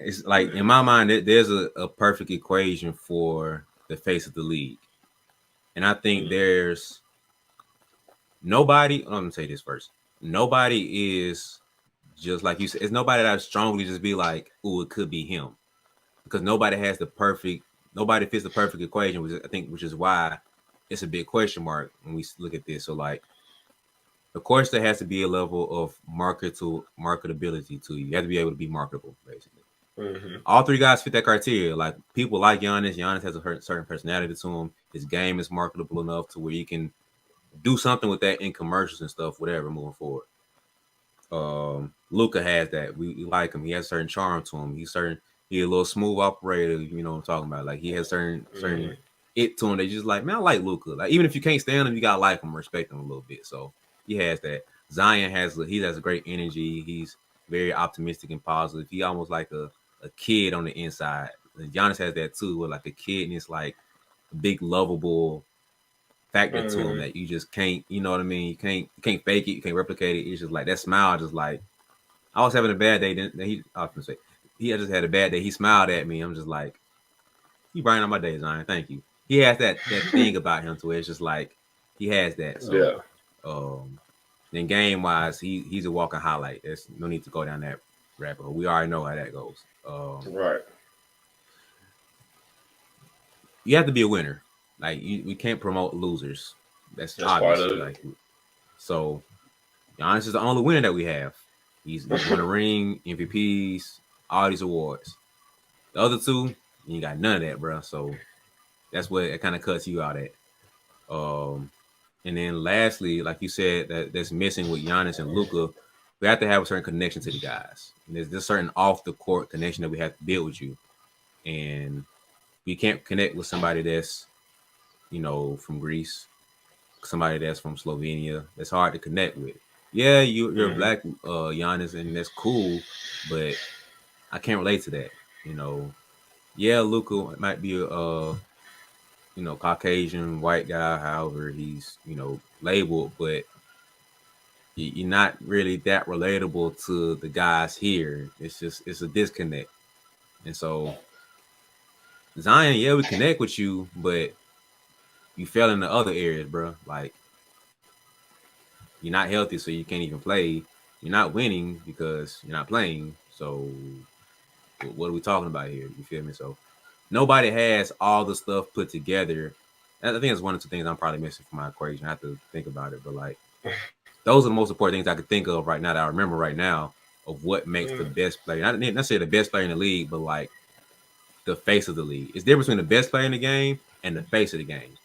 it's like in my mind, there's a perfect equation for the face of the league, and I think Mm-hmm. there's nobody. I'm gonna say this first. Nobody is just like you said. It's nobody that I strongly just be like, "Ooh, it could be him," because nobody has the perfect. Nobody fits the perfect equation, which I think, which is why it's a big question mark when we look at this. So, like, of course, there has to be a level of marketability to you. You have to be able to be marketable, basically. Mm-hmm. All three guys fit that criteria. Like people like Giannis. Giannis has a certain personality to him. His game is marketable enough to where you can do something with that in commercials and stuff, whatever, moving forward. Luca has that. We like him. He has a certain charm to him. He's a little smooth operator. You know what I'm talking about? Like he has certain Mm-hmm. it to him. They just like, man, I like Luca. Like even if you can't stand him, you gotta like him, respect him a little bit. So he has that. Zion has a great energy. He's very optimistic and positive. He almost like a kid on the inside. Giannis has that too, where like a kid and it's like a big lovable factor to him Mm-hmm. that you just can't, you know what I mean? You can't fake it, you can't replicate it. It's just like that smile, just like I was having a bad day. Then he, I was gonna say, he had just had a bad day. He smiled at me. I'm just like, you brighten up my day, Zion. Thank you. He has that thing about him to where it's just like he has that. So, Yeah. um, then game wise, he's a walking highlight. There's no need to go down that rabbit hole. We already know how that goes. Right. You have to be a winner. Like we can't promote losers. That's That's part obvious. of it. Like so, Giannis is the only winner that we have. He's won a ring, MVPs, all these awards. The other two, you ain't got none of that, bro. So that's what it kind of cuts you out at. Um, and then lastly, like you said, that's missing with Giannis and Luca. We have to have a certain connection to the guys. And there's this certain off the court connection that we have to build with you. And we can't connect with somebody that's from Greece, somebody that's from Slovenia. That's hard to connect with. Yeah, you're Mm-hmm. black, Giannis, and that's cool, but I can't relate to that. Yeah, Luca might be a Caucasian white guy, however he's labeled, but you're not really that relatable to the guys here. It's a disconnect, and so Zion, yeah, we connect with you, but you fail in the other areas, bro. Like you're not healthy, so you can't even play. You're not winning because you're not playing. So what are we talking about here? You feel me? So nobody has all the stuff put together. I think it's one or two things I'm probably missing from my equation. I have to think about it, but like those are the most important things I could think of right now that I remember right now of what makes the best player. Not necessarily the best player in the league, but like the face of the league. It's the difference between the best player in the game and the face of the game.